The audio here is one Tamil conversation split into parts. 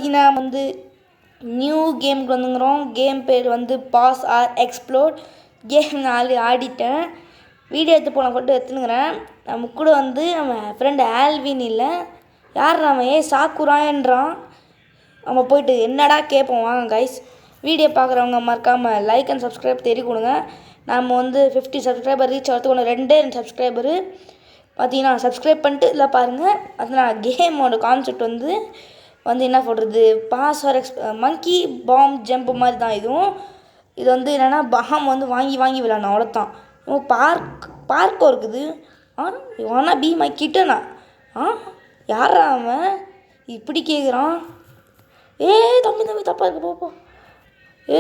பார்த்தீங்கன்னா வந்து நியூ கேமுக்கு வந்துங்கிறோம். கேம் பேர் வந்து பாஸ் ஆர் எக்ஸ்ப்ளோர். கேம் நான் ஆடிட்டேன். வீடியோ எடுத்து போன போட்டு எடுத்துனுங்கிறேன். நம்ம கூட வந்து நம்ம ஃப்ரெண்டு ஆல்வின் இல்லை, யார் நம்ம சாக்குரான்றான். நம்ம போயிட்டு என்னடா கேட்போம் வாங்க கைஸ். வீடியோ பார்க்குறவங்க மறக்காமல் லைக் அண்ட் சப்ஸ்கிரைப் தெரிய கொடுங்க. நம்ம வந்து 50 சப்ஸ்கிரைபர் ரீச் ஆகிறதுக்கு ஒன்று 2 சப்ஸ்கிரைபரு பார்த்தீங்கன்னா சப்ஸ்கிரைப் பண்ணிட்டு இல்லை பாருங்கள். அதனால் கேமோட கான்செப்ட் வந்து என்ன சொல்கிறது, பாஸ் ஆர் மங்கி பாம் ஜம்ப் மாதிரி தான் இதுவும். இது வந்து என்னென்னா பாம் வந்து வாங்கி விளையாடணும், அவ்வளோதான். பார்க்கும் இருக்குது. இவனா பி மை கிட்டனா யாரா அவன் இப்படி கேட்குறான். தம்பி தப்பாக இருக்கு போ.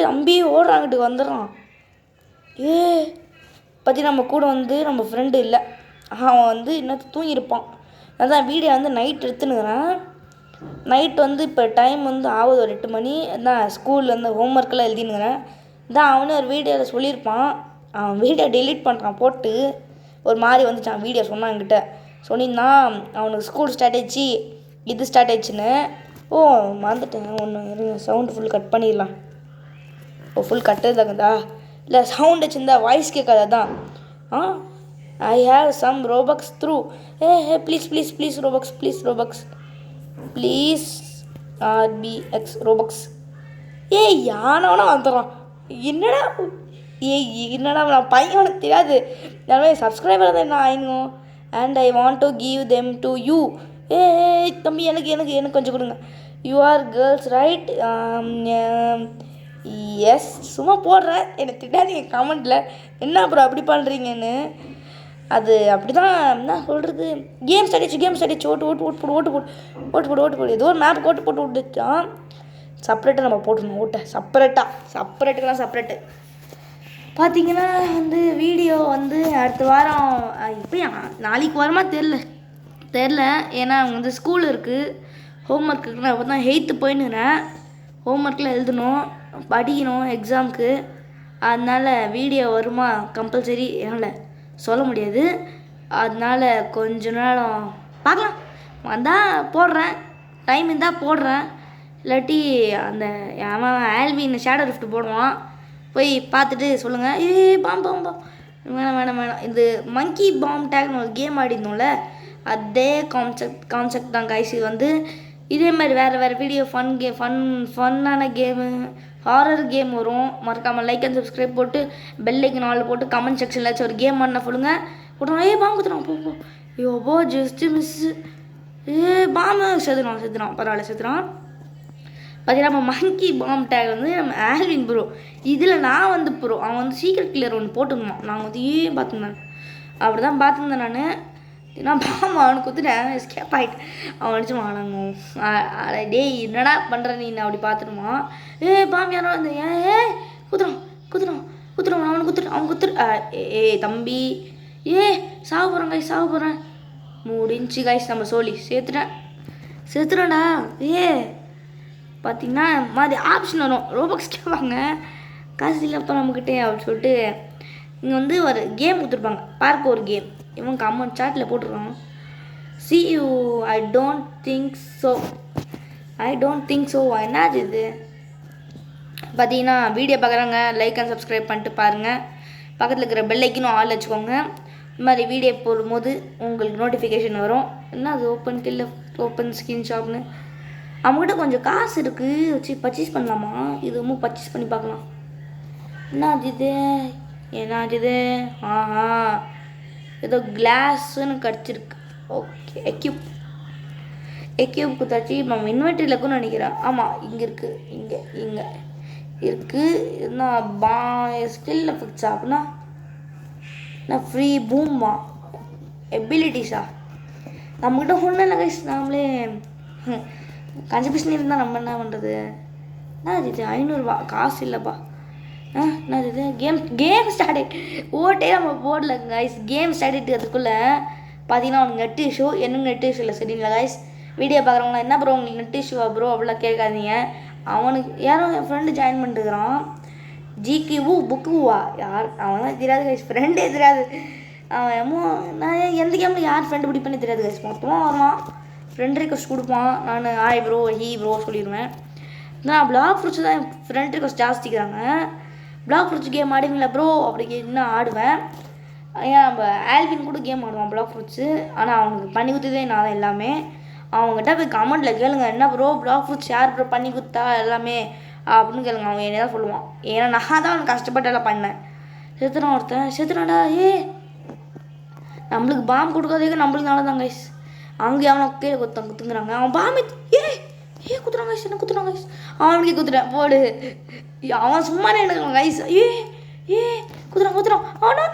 தம்பி ஓடுறாங்கிட்டு வந்துடுறான். பற்றி நம்ம கூட வந்து நம்ம ஃப்ரெண்டு இல்லை, அவன் வந்து இன்னும் தூங்கியிருப்பான். அதான் வீடியோ வந்து நைட் எடுத்துனுக்கிறேன். நைட் வந்து இப்போ டைம் வந்து ஆகுது ஒரு 8 மணி. தான் ஸ்கூலில் வந்து ஹோம்ஒர்க்கெல்லாம் எழுதினுக்கிறேன். தான் அவனே ஒரு வீடியோவில் சொல்லியிருப்பான். அவன் வீடியோ டெலீட் பண்ணுறான் போட்டு ஒரு மாதிரி வந்துச்சான். வீடியோ சொன்னான் என்கிட்ட சொன்னிருந்தான். அவனுக்கு ஸ்கூல் ஸ்டார்ட் ஆயிடுச்சு, இது ஸ்டார்ட் ஆயிடுச்சுன்னு. மறந்துட்டேன் ஒன்று, இருங்க சவுண்டு ஃபுல் கட் பண்ணிடலாம். ஃபுல் கட்டுறதாங்கதா இல்லை, சவுண்ட் வச்சுருந்தா வாய்ஸ் கேட்காது. தான் I have some Robux through. Please Robux please RBX Robux. யானவனா வந்துடுறான். என்னடா நான் பையனுக்கு தெரியாது. எல்லாமே சப்ஸ்கிரைபர் தான் என்ன ஆயினும். And I want to give them to you. தம்பி எனக்கு கொஞ்சம் கொடுங்க. You are girls right? Yes. சும்மா போடுறேன், எனக்கு திட்டாதீங்க கமெண்ட்டில். என்ன அப்புறம் அப்படி பண்ணுறீங்கன்னு. அது அப்படி தான் என்ன சொல்கிறது. கேம் ஸ்டார்ட் ஓட்டு போடு. ஏதோ ஒரு மேப் போட்டு விட்டுச்சான். செப்பரேட்டாக நம்ம போட்டுருணும். செப்பரேட்டுக்கெல்லாம் செப்பரேட்டு. பார்த்தீங்கன்னா வந்து வீடியோ வந்து அடுத்த வாரம் இப்போ நாளைக்கு வரமா தெரில. ஏன்னா அவங்க வந்து ஸ்கூல் இருக்குது, ஹோம்ஒர்க் இருக்குன்னா அப்போ தான் 8th போயின்னுறேன். ஹோம்ஒர்க்கில் எழுதணும், படிக்கணும் எக்ஸாமுக்கு. அதனால் வீடியோ வருமா கம்பல்சரி என்னால் சொல்ல முடியாது. அதனால் கொஞ்ச நேரம் பார்க்கலாம், வந்தால் போடுறேன், டைம் இருந்தால் போடுறேன். இல்லாட்டி அந்த அவன் ஆல்வின் ஷேடோ ரிஃப்ட் போடுவான், போய் பார்த்துட்டு சொல்லுங்கள். பாம் வேணாம். இது மங்கி பாம் டேக்னு ஒரு கேம் ஆடிருந்தோம்ல, அதே கான்செப்ட் தான் கைஸ். இது வந்து இதே மாதிரி வேறு வீடியோ ஃபன்னான கேமு, ஹாரர் கேம் வரும். மறக்காமல் லைக் அண்ட் சப்ஸ்கிரைப் போட்டு பெல் ஐக்கன் ஆல் போட்டு கமெண்ட் செக்ஷனில் ஒரு கேம் ஆடினா சொல்லுங்கள். போட்டுருவோம். பாம்பு குத்துறான். போ ஜஸ்ட்டு மிஸ்ஸு. பாம்பு செத்துறான். பரவாயில்ல செத்துறான். பார்த்தீங்கன்னா நம்ம மங்கி பாம் டேக் வந்து நம்ம ஆல்வின் ப்ரோ. இதில் நான் வந்து ப்ரோ. அவன் வந்து சீக்ரெட் கிளியர் ஒன்று போட்டுருந்தான். நான் வந்து பார்த்துருந்தேன். அப்படி தான் பார்த்துருந்தேன் நான் பாம்பு அவனுக்கு குத்துட்டேன், எஸ்கேப் ஆகிட்டு. அவன் அடிச்சு வாங்க. டேய் என்னடா பண்ணுற நீ அப்படி பார்த்துருமா. பாம்பு யாரோ வந்து குத்துறான். அவன் குத்துரு. தம்பி சாவ போகிறேன். முடிஞ்சு கைஸ், நம்ம சொல்லி சேர்த்துறேன்டா. பார்த்தீங்கன்னா மாதிரி ஆப்ஷன் வரும், ரோபக்ஸ் கேட்பாங்க, காசு இல்லைப்பா நம்மக்கிட்டே அப்படின்னு சொல்லிட்டு. இங்கே வந்து ஒரு கேம் கொடுத்துருப்பாங்க, பார்க்க ஒரு கேம். இவன் comment சாட்டில் போட்டுருக்கான். See you, I don't think so. என்னது இது? பார்த்தீங்கன்னா வீடியோ பார்க்குறாங்க, லைக் அண்ட் சப்ஸ்கிரைப் பண்ணிட்டு பாருங்கள். பக்கத்தில் இருக்கிற பெல் ஐக்கனும் ஆல் வச்சுக்கோங்க. இந்த மாதிரி வீடியோ போடும்போது உங்களுக்கு நோட்டிஃபிகேஷன் வரும். என்ன அது ஓப்பன் ஸ்கிரீன் ஷாப்னு. அவங்ககிட்ட கொஞ்சம் காசு இருக்குது, வச்சு பர்ச்சேஸ் பண்ணலாமா? இது ரொம்ப பர்ச்சேஸ் பண்ணி பார்க்கலாம். என்னது இது? ஏதோ கிளாஸுன்னு கிடச்சிருக்கு. ஓகே, எக்யூப் குத்தாச்சு. நம்ம இன்வெர்டரியில் இருக்குன்னு நினைக்கிறேன். ஆமாம், இங்கே இருக்குது. என்ன ஸ்டில் எஃபெக்ட்ஸா? அப்படின்னா நான் ஃப்ரீ பூம்மா எபிலிட்டிஸா? நம்மக்கிட்ட ஒன்றும் இல்லை கைஸ், நாமளே கன்சபிஷன் இருந்தால் நம்ம என்ன பண்ணுறது? இது 500 ரூபா காசு இல்லைப்பா. இது கேம் ஸ்டார்ட் ஆகிட்டு ஓட்டே நம்ம போடல கைஸ். கேம் ஸ்டார்ட் ஆகிட்டு அதுக்குள்ளே பார்த்தீங்கன்னா அவனுக்கு நெட் இஷ்யூ. எனக்கு நெட் இஷ்யூ இல்லை, சரிங்களா கைஸ்? வீடியோ பார்க்குறவங்களா என்ன ப்ரோ உங்களுக்கு நெட் இஷ்யூவா ப்ரோ அப்படிலாம் கேட்காதீங்க. அவனுக்கு யாரோ என் ஃப்ரெண்டு ஜாயின் பண்ணிட்டுருக்கிறான். ஜிகிவு புக்குவா யார் அவன்லாம் தெரியாது கைஸ், ஃப்ரெண்டே தெரியாது அவன். நான் எந்த கேமில் யார் ஃப்ரெண்டு பிடி பண்ணி தெரியாது கைஸ். மொத்தமாக வருவான், ஃப்ரெண்ட் ரிக்வஸ்ட் கொடுப்பான். நான் ஹாய் ப்ரோ ஹீ ப்ரோ சொல்லிடுவேன். நான் பிளாக் ஃப்ரூட்ஸ் தான் ஃப்ரெண்ட் ரிக்வஸ்ட் ஜாஸ்திக்கிறாங்க. பிளாக் ஃப்ரூட்ஸ் கேம் ஆடுவீங்களா ப்ரோ அப்படி இன்னும் ஆடுவேன். ஏன் நம்ம ஆல்வின் கூட கேம் ஆடுவான் பிளாக் ஃப்ரூட்ஸு. ஆனால் அவனுக்கு பண்ணி கொடுத்ததே நான் தான் எல்லாமே. அவங்ககிட்ட போய் கமெண்ட்டில் கேளுங்க, என்ன ப்ரோ பிளாக் ஃப்ரூட்ஸ் யார் ப்ரோ பண்ணி கொடுத்தா எல்லாமே அப்படின்னு கேளுங்க. அவன் என்ன தான் சொல்லுவான். ஏன்னா நான் தான் அவனுக்கு கஷ்டப்பட்டு எல்லாம் பண்ணேன். செத்துறான் ஒருத்தன், செத்துறான்டா. நம்மளுக்கு பாம்பு கொடுக்காதே நம்மளுக்கு நல்லதான் கைஸ். அங்கேயே அவனை கீழே குத்துங்கிறாங்க. அவன் பாம்பு குத்துறான் கைஸ், என்ன குத்துறான் கைஸ். அவனுக்கே குத்துறேன் போடு. அவன் சும்மானே எடுக்கிறான் கைஸ். குத்துறான் அவனா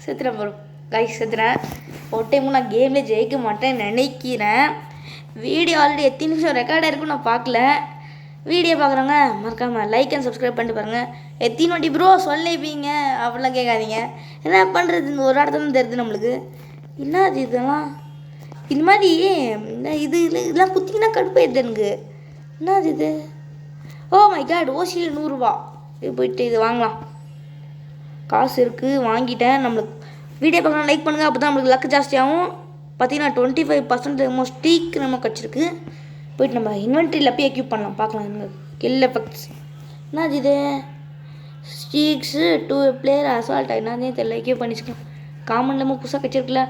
செத்துறேன் ப்ரோ கைஸ், செத்துறேன். ஒரு டைமும் நான் கேம்லேயே ஜெயிக்க மாட்டேன்னு நினைக்கிறேன். வீடியோ ஆல்ரெடி எத்தனை நிமிஷம் ரெக்கார்டாக இருக்கும் நான் பார்க்கல. வீடியோ பார்க்குறவங்க மறக்காமல் லைக் அண்ட் சப்ஸ்கிரைப் பண்ணிட்டு பாருங்கள். எத்தனை வாட்டி ப்ரோ சொல்லிப்பீங்க அப்படிலாம் கேட்காதீங்க. என்ன பண்ணுறது, இந்த ஒரு இடத்துல தான் தெரியுது நம்மளுக்கு. என்ன அது இதெல்லாம் இது மாதிரி இதெல்லாம் குத்திங்கன்னா கடுப்பாயிடுது எனக்கு. என்ன அது இது? ஓ மை காட், ஓசியில் 100 ரூபா. இது போயிட்டு இது வாங்கலாம். காசு இருக்குது, வாங்கிட்டேன். நம்மளுக்கு வீடியோ பார்க்கலாம் லைக் பண்ணுங்கள், அப்போ தான் நம்மளுக்கு லக்கு ஜாஸ்தியாகும். பார்த்தீங்கன்னா 25% ஸ்டீக் நம்ம கிடச்சிருக்கு. போய்ட்டு நம்ம இன்வென்ட்ரியில் போய் எக்யூப் பண்ணலாம், பார்க்கலாம். எனக்கு கில் எஃபெக்ட்ஸ் என்ன இது? ஸ்டீக்ஸு 2 பிளேயர் அசால்ட் என்னன்னே தெரியல. எக்யூப் பண்ணிச்சுக்கலாம். காமன் நம்ம புதுசாக கிடச்சிருக்குல்ல.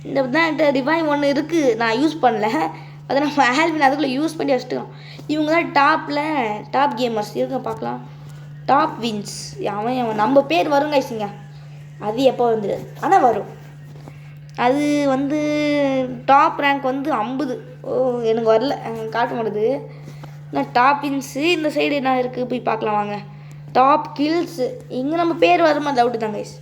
இந்த தான் ரிவைவ் ஒன்று இருக்குது, நான் யூஸ் பண்ணல. அதை நம்ம ஆல்வின் அதுக்குள்ளே யூஸ் பண்ணி வச்சுட்டோம். இவங்க தான் டாப் கேமர்ஸ் இருக்க பார்க்கலாம். டாப் வின்ஸ் அவன் நம்ம பேர் வரும் கைஸுங்க. அது எப்போ வந்துடுது, ஆனால் வரும். அது டாப் ரேங்க் 50. எனக்கு வரல, காட்ட மாட்டுது. நான் டாப் வின்ஸு இந்த சைடு என்ன இருக்குது போய் பார்க்கலாம் வாங்க. டாப் கில்ஸு இங்கே நம்ம பேர் வருமா டவுட்டு தான் கைஸ்.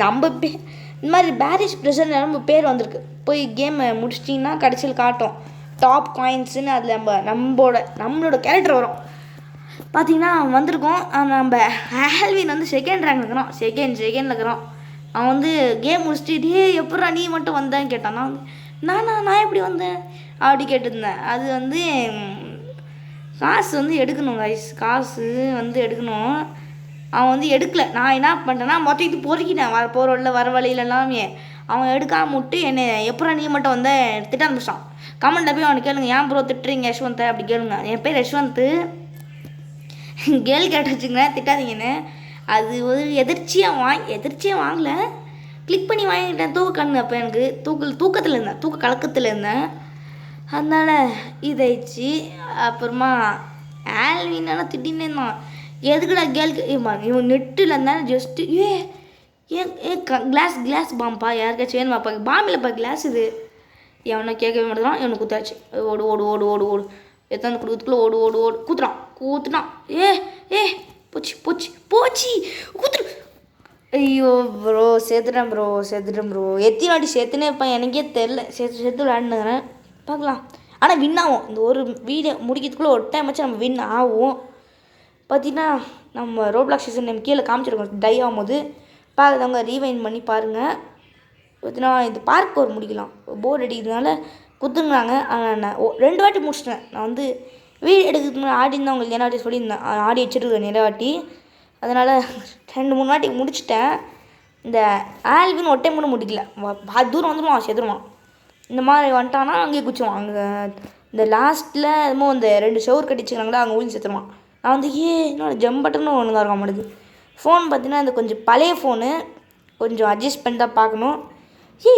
நம்ம பேர் இந்த மாதிரி பேரிஷ் ப்ரெஷர் நம்ம பேர் வந்திருக்கு. போய் கேமை முடிச்சிட்டிங்கன்னா கடைசியில் காட்டும் டாப் காயின்ஸுன்னு. அதில் நம்மளோட கேரக்டர் வரும். பார்த்தீங்கன்னா வந்திருக்கோம். நம்ம ஆல்வின் செகண்ட் ரேங்க் இருக்கிறான். செகண்டில் இருக்கிறான். அவன் கேம் முடிச்சுட்டு எப்படா நீ மட்டும் வந்தேன்னு கேட்டான். நான் எப்படி வந்தேன் அப்படி கேட்டிருந்தேன். அது காசு எடுக்கணும் கைஸ். காசு எடுக்கணும். அவன் எடுக்கலை. நான் என்ன பண்ணிட்டேன்னா மொத்தம் இது பொறுக்கிட்டேன். போகிற வழியில் வர வழியில் எல்லாமே அவன் எடுக்காம விட்டு என்னை எப்படா நீ மட்டும் வந்த திட்ட ஆரம்பிச்சான். கமெண்ட்டில் போய் அவனை கேளுங்க, ஏன் ப்ரோ திட்டுறீங்க யஷ்வந்தை அப்படி கேளுங்க. என் பேர் யஷ்வந்த். கேள்வி கேட்டு வச்சுங்க, திட்டாதீங்கன்னு. அது ஒரு எதிர்ச்சியாக வாங்கலை, கிளிக் பண்ணி வாங்கிட்டேன். கண்ணு அப்போ எனக்கு தூக்கத்தில் இருந்தேன், கலக்கத்தில் இருந்தேன். அதனால் இதாயிடுச்சு. அப்புறமா ஆல்வினால திட்டின்னு இருந்தான். எதுக்குடா இவன் நெட்டில் இருந்தாலும் ஜஸ்ட்டு கிளாஸ் பாம்பா யாருக்காச்சும் வேணுமாப்பா? பாம்பு இல்லைப்பா, கிளாஸ் இது. எவனை கேட்கவே மாட்டேறான். இவனை குத்தாச்சு. ஓடு எத்தனை கொடுத்துக்குள்ள ஓடு கூத்துனான். போச்சு கூத்துரு. ஐயோ ப்ரோ சேர்த்துட்டேன் ப்ரோ. எத்தனை வாட்டி சேர்த்துனே இருப்பேன் எனக்கே தெரில. சேர்த்து விளையாண்டுக்கிறேன், பார்க்கலாம். ஆனால் வின் ஆகும். இந்த ஒரு வீடியோ முடிக்கிறதுக்குள்ளே ஒரு டைம் வச்சு நம்ம வின் ஆகும். பார்த்தீங்கன்னா நம்ம ரோப்ளாக்ஸ் சீசன் நேம் கீழே காமிச்சிருக்கோம். டை ஆகும்போது பார்க்குறவங்க ரீவைண்ட் பண்ணி பாருங்கள். பார்த்தீங்கன்னா இது பார்க் ஒரு முடிக்கலாம். போர்டு அடிக்கிறதுனால குத்துங்கிறாங்க. ஆனால் நான் 2 வாட்டி முடிச்சிட்டேன். நான் வீடியோ எடுக்கிறதுக்கு முன்னாடி ஆடின்னு உங்களுக்கு என்ன வாட்டி சொல்லியிருந்தேன். ஆடி வச்சுருக்கேன் நிறைய வாட்டி. அதனால் 2-3 வாட்டி முடிச்சிட்டேன். இந்த ஆல்வின் ஒரு டைம் கூட முடிக்கல. தூரம் வந்துடுவான், செதுருவான். இந்த மாதிரி வந்துட்டான்னா அங்கேயே குச்சிடுவான். அங்கே இந்த லாஸ்ட்டில் என்னமோ இந்த 2 ஷவர் கட்டிச்சுக்கிறாங்களா, அங்கே ஊழி செத்துருவான். நான் என்னோட ஜம்ப் பட்டனும் ஒழுங்காக இருக்க மாட்டேது. ஃபோன் பார்த்தீங்கன்னா இந்த கொஞ்சம் பழைய ஃபோனு, கொஞ்சம் அட்ஜஸ்ட் பண்ணி தான் பார்க்கணும்.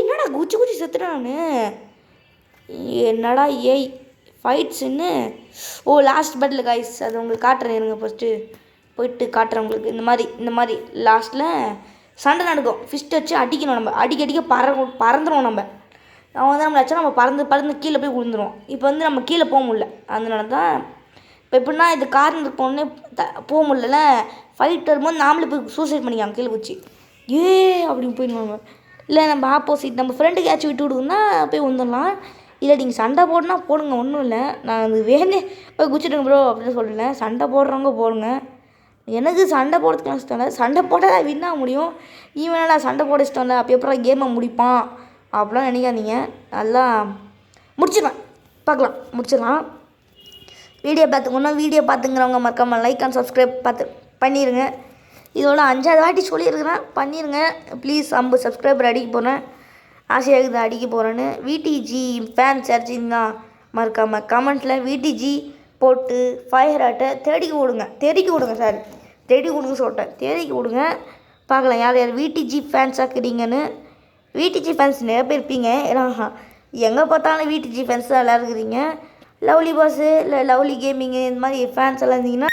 என்னடா குச்சி செத்துறேன் நான். என்னடா ஃபைட்ஸுன்னு. லாஸ்ட் பட்டில் கைஸ், அது உங்களுக்கு காட்டுறேன் இருங்க. ஃபஸ்ட்டு போயிட்டு காட்டுறேன் உங்களுக்கு. இந்த மாதிரி லாஸ்ட்டில் சண்டை நடக்கும். ஃபிஸ்ட் வச்சு அடிக்கணும். நம்ம அடிக்க பறந்துடும். அவன் நம்மளை வச்சா நம்ம பறந்து கீழே போய் விழுந்துருவோம். இப்போ நம்ம கீழே போக முடியல. அதனால தான் இப்போ எப்படின்னா இது கார்னர் போகணுன்னே போக முடியல. ஃபைட் வரும்போது நாமளே போய் சூசைட் பண்ணிக்கலாம் கீழே குச்சி. அப்படின்னு போயிடுவாங்க. இல்லை நம்ம ஆப்போசிட் நம்ம ஃப்ரெண்டுக்கு ஏதாச்சும் விட்டு விடுங்கன்னா போய் வந்துடலாம். இல்லை நீங்கள் சண்டை போடனா போடுங்க, ஒன்றும் இல்லை. நான் அது வேணே போய் குச்சிடுங்க ப்ரோ அப்படின்னு சொல்லலை. சண்டை போடுறவங்க போடுங்க. எனக்கு சண்டை போடுறதுக்கு இஷ்டம் இல்லை. சண்டை போட்டால் தான் வின் ஆக முடியும். ஈவனால சண்டை போட இஷ்டம் இல்லை. அப்போ எப்போ கேமை முடிப்பான் அப்படிலாம் நினைக்காதீங்க. நல்லா முடிச்சிடலாம், பார்க்கலாம், முடிச்சிடலாம். வீடியோ பார்த்துங்கிறவங்க மறக்காமல் லைக் அண்ட் சப்ஸ்கிரைப் பண்ணிடுங்க. இதோட 5வது வாட்டி சொல்லியிருக்கிறேன், பண்ணிடுங்க ப்ளீஸ். 50 சப்ஸ்கிரைபர் அடிக்க போகிறேன். ஆசையாக இருக்குது அடிக்க போகிறேன்னு. விடிஜி ஃபேன்ஸ் அடிச்சிங்கன்னா மறக்காமல் கமெண்ட்டில் விடிஜி போட்டு ஃபயர் ஆட்டை தெறிக்க விடுங்க சார், தேடி கொடுங்க சொல்லிட்டேன், தேடிக்க விடுங்க. பார்க்கலாம் யார் யார் விடிஜி ஃபேன்ஸாக இருக்கிறீங்கன்னு. விடிஜி ஃபேன்ஸ் நிறைய பேர் இருப்பீங்க, ஏன்னா எங்கே பார்த்தாலும் விடிஜி ஃபேன்ஸ் தான் எல்லோரும் இருக்கிறீங்க. லவ்லி பாஸு இல்லை லவ்லி கேமிங்கு இந்த மாதிரி ஃபேன்ஸ் எல்லாம் இருந்தீங்கன்னா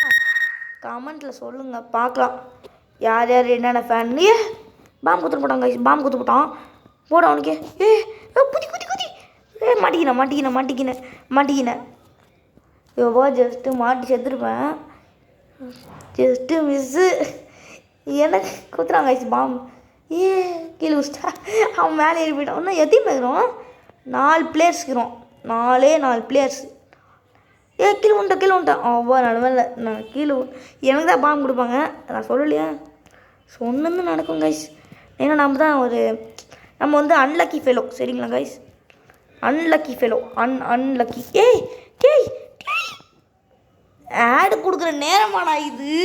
கமெண்ட்டில் சொல்லுங்கள், பார்க்கலாம் யார் யார் என்னென்ன ஃபேன். பாம்பு குத்து போட்டாங்க, பாம்பு குத்து போட்டான் போட அவனுக்கு. குதி குதி குதி மாட்டிக்கினேன். எவ்வளோ ஜஸ்ட்டு மாட்டி செத்துருப்பேன், ஜஸ்ட்டு மிஸ்ஸு. எனக்கு குத்துறாங்க பாம்பு. கீழே வச்சிட்டா அவன் மேலே ஏறி போயிட்டான். இன்னும் எத்தையும் இருக்கிறோம், 4 பிளேயர்ஸ் இருக்கிறோம், 4 பிளேயர்ஸ். கீழே விட்டேன் அவ்வளோ நடவில் நான் கீழே. எனக்கு தான் பாம்பு கொடுப்பாங்க, நான் சொல்லலையா, சொன்னது நடக்கும் கைஸ். ஏன்னா நம்ம வந்து அன்லக்கி ஃபெலோ, சரிங்களா கைஸ், அன்லக்கி ஃபெலோ, அன்லக்கி. ஆடு கொடுக்குற நேரமாடா இது.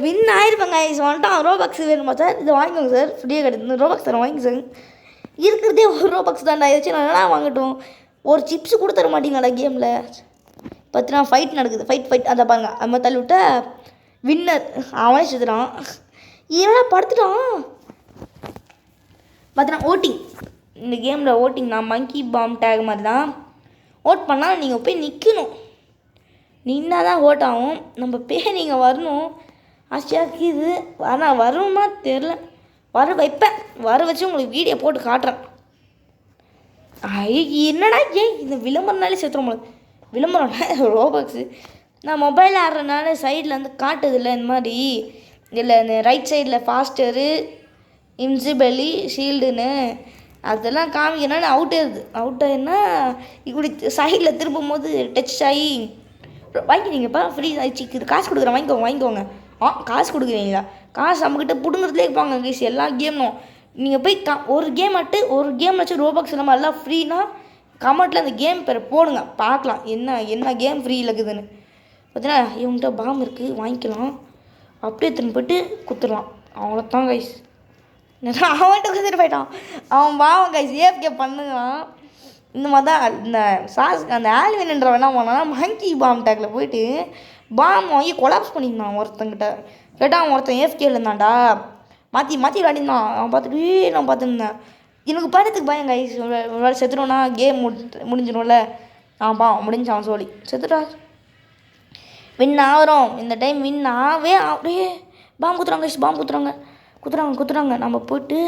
வின் ஆயிருப்பேன் கைஸ். வந்துட்டான் ரோபாக்ஸ் வேணுமா சார், இது வாங்கிக்கோங்க சார், ஃப்ரீயாக கிடையாது ரோபாக்ஸ் தரேன், வாங்கி சார். இருக்கிறதே ஒரு ரோபாக்ஸ் தான்டா, ஏதாச்சும் நான் என்ன வாங்கட்டும். ஒரு சிப்ஸ் கூட தர மாட்டீங்களாடா கேமில். பார்த்தீங்கன்னா ஃபைட் நடக்குது, ஃபைட் அதை பாருங்க. அது மாதிரி தள்ளி விட்டா வின்னர் அவனே செத்துறான். ஏன்னா படுத்துட்டான். பார்த்தீங்கன்னா ஓட்டிங், இந்த கேமில் ஓட்டிங் நான் மங்கி பாம் டேக் மாதிரி தான். ஓட் பண்ணால் நீங்கள் போய் நிற்கணும், நின்னா தான் ஓட் ஆகும். நம்ம போய் நீங்கள் வரணும். ஆசையாக இருக்குது, ஆனால் வருமா தெரில, வர வச்சு உங்களுக்கு வீடியோ போட்டு காட்டுறேன். என்னடா இந்த விளம்பரம்னாலே சேர்த்துறோம், விளம்பரம்னா ரோபாக்ஸு. நான் மொபைல் ஆடுறதுனால சைடில் வந்து காட்டுதில்ல இந்த மாதிரி, இல்லை இந்த ரைட் சைடில் ஃபாஸ்டரு, இன்சிபலி, ஷீல்டுன்னு அதெல்லாம் காமிக்கனால அவுட் ஆயிருதுன்னா இப்படி சைடில் திருப்பும் போது டச் ஆகி வாங்கிக்கிறீங்கப்பா ஃப்ரீ ஆயிடுச்சு. காசு கொடுக்குறேன், வாங்கிக்கோங்க. காசு கொடுக்குறீங்களா? காசு நம்மக்கிட்ட பிடுங்குறதுலே இருப்பாங்க கைஸ் எல்லா கேமும். நீங்கள் போய் ஒரு கேம் வச்சு ரோபாக்ஸ் இல்லாமல் எல்லாம் ஃப்ரீனா கமெண்ட்டில் அந்த கேம் பேர் போடுங்க, பார்க்கலாம் என்ன கேம் ஃப்ரீயில் இருக்குதுன்னு. பார்த்தீங்கன்னா இவன்கிட்ட பாம் இருக்குது, வாங்கிக்கலாம். அப்படியே திரும்ப போய்ட்டு குத்துடலாம், அவ்வளோதான் கைஸ். அவன்கிட்ட குத்துட்டு போயிட்டான், அவன் பாவம் கைஸ் ஏஃப்கே பண்ணுறான். இந்த மாதிரி தான் அந்த ஆல்வின்ன்றவன் என்ன பண்ணான்னா மங்கி பாம் டேக்கில் போயிட்டு பாம் வாங்கி கொலாப்ஸ் பண்ணியிருந்தான் ஒருத்தங்கிட்ட. கேட்டால் அவன் ஒருத்தன் ஏஃப்கேல இருந்தான்டா, மாற்றி விளாடினான். அவன் பார்த்துட்டு நான் பார்த்துருந்தேன். எனக்கு படத்துக்கு பயம் கைஸ், ஒரு வேலை செத்துட்டோன்னா கேம் முடிஞ்சிடும்ல. முடிஞ்சு அவன் சொல்லி செத்துட்டா. வின் ஆகிறோம் இந்த டைம், வின் அப்படியே பாம்பு குத்துறாங்க கைஸ், குத்துறாங்க. நம்ம போய்ட்டு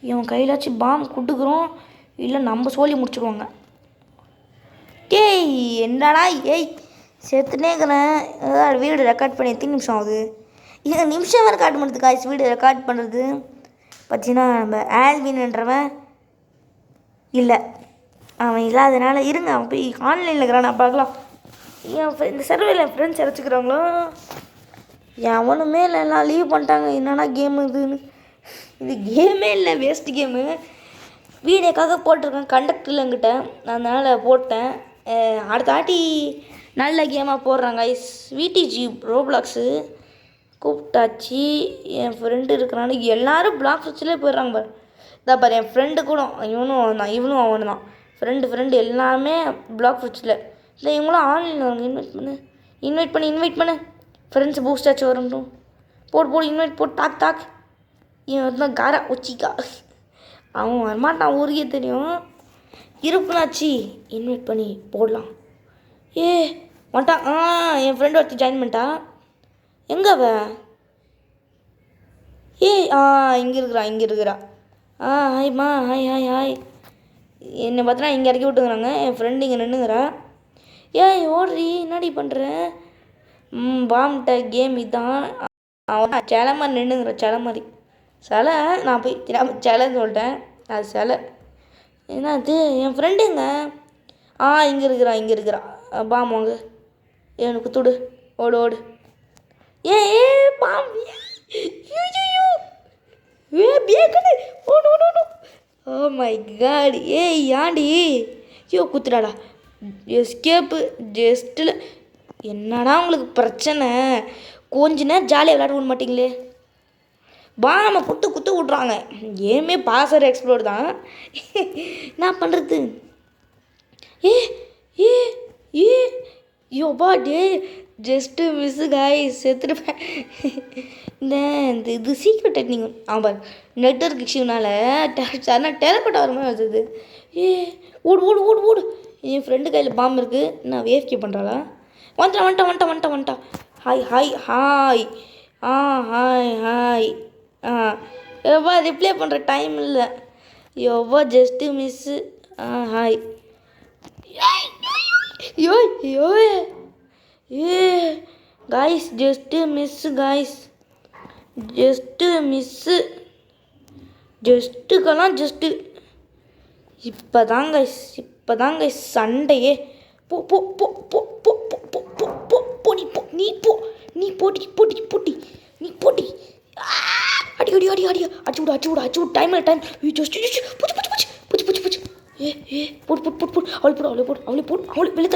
இவன் கையிலாச்சும் பாம்பு கொடுக்குறோம், இல்லை நம்ம சொல்லி முடிச்சுடுவாங்க. என்னடா செத்துனே இருக்கிறேன். ஏதாவது வீடு ரெக்கார்ட் பண்ணி எத்தனை நிமிஷம் ஆகுது? நிமிஷம் ரெக்கார்ட் பண்ணுறது காய்ச்சி வீடு ரெக்கார்ட் பண்ணுறது. பார்த்தீங்கன்னா நம்ம ஆல்வின்ன்றவன் இல்லை, அவன் இல்லாதனால இருங்க, அவன் போய் ஆன்லைனில் இருக்கிறான், நான் பார்க்கலாம். இந்த சர்வேல என் ஃப்ரெண்ட்ஸ் இறச்சிக்கிறாங்களோ எவனுமே இல்லை, எல்லாம் லீவ் பண்ணிட்டாங்க. என்னென்னா கேமு இதுன்னு, இது கேமே இல்லை, வேஸ்ட் கேமு. வீடியோக்காக போட்டிருக்கேன், கண்டக்டர் என்கிட்ட, அதனால் போட்டேன். அடுத்த ஆட்டி நல்ல கேமாக போடுறாங்க ஐஸ். விடிஜி ரோப்ளாக்ஸு கூப்பிட்டாச்சு. என் ஃப்ரெண்டு இருக்கிறான்னு எல்லோரும் பிளாக் வச்சுலே போயிடுறாங்க பாரு. இதான் பாரு என் ஃப்ரெண்டு கூட, இவனும் அவனு தான் ஃப்ரெண்டு எல்லாமே பிளாக் வச்சில். இல்லை இவங்களும் ஆன்லைனில் வாங்க, இன்வைட் பண்ணு ஃப்ரெண்ட்ஸ் பூஸ்டாச்சும் வரட்டும். போடு இன்வைட் போட்டு தாக். இவன் தான் காரா உச்சிக்கா, அவன் வரமாட்டான், ஊருக்கே தெரியும். இருப்புனாச்சு இன்வைட் பண்ணி போடலாம். வந்துட்டான். என் ஃப்ரெண்டு ஒருத்தி ஜாயின் பண்ணிட்டா. எங்கே அவ? இங்கே இருக்கிறா. ஹாய்மா, ஹாய். என்னை பார்த்தா இங்கே இறக்கி விட்டுங்கிறாங்க. என் ஃப்ரெண்டு இங்கே நின்றுங்கிறா. ஓடுறி, என்னடி பண்ணுறேன்? பாம்ட்ட கேம் இதான். அவன் சிலை மாதிரி நின்றுங்கிற, சிலை நான் போய் சிலைன்னு சொல்லிட்டேன், அது சிலை. என்னது என் ஃப்ரெண்டுங்க? இங்கே இருக்கிறா. பாம் வாங்க, எனக்கு துடு, ஓடு. Bomb, oh my God. யாண்டி குத்துடாடா, எஸ்கேப்பு ஜஸ்ட்டில். என்னடா உங்களுக்கு பிரச்சனை? கொஞ்ச நேரம் ஜாலியாக விளையாட விட மாட்டிங்களே. பாமை போட்டு குத்து விட்றாங்க. கேமே பாசர் எக்ஸ்ப்ளோர் தான். என்ன பண்ணுறது? ஏ ஏ ஏ யோபா டே ஜஸ்ட்டு மிஸ்ஸு காய்ஸ் செத்துருப்பேன். இந்த இது சீக்கிரம் டெக்னிக் ஆமாம் நெட்வொர்க் இஷ்யூனால ஆனால் டெலப்போட் ஆகிற மாதிரி வந்தது. ஏ ஓடு ஓடு ஓடு ஓடு. என் ஃப்ரெண்டு கையில் பாம்பு இருக்குது. நான் வேஃப்கே பண்ணுறாளா? வந்துட்டான். Hi hi hi hi hi எவ்வளோ ரிப்ளை பண்ணுற டைம் இல்லை. எவ்வளோ just miss hi yo yo hey guys just miss guys just miss ஜஸ்ட்டுக்கெல்லாம் ஜஸ்ட்டு இப்போ தாங்க சண்டையே. போ போ போ போ போ போ போ போ போ போ நீ போ நீ போ நீ போட்டி போட்டி போட்டி நீ போட்டி அடி அடி அடி அடி அடிச்சு விடு டைம் ஜஸ்ட் பூச்சி ஏ போட்டு அவளை போடு வெளியே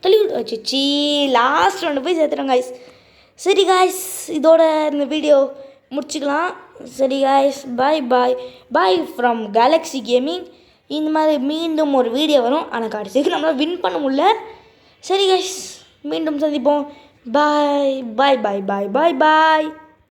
தள்ளி வச்சு லாஸ்ட் ஒன்று போய் சேர்த்துறோம் காய்ஸ். சரி காய்ஸ் இதோட இந்த வீடியோ முடிச்சுக்கலாம். சரி guys bye from Galaxy gaming. இந்த மாதிரி மீண்டும் ஒரு வீடியோ வரும். ஆனால் கடைசிக்கு நம்மளால் வின் பண்ண முடியல. சரி காய்ஸ் மீண்டும் சந்திப்போம். பாய்.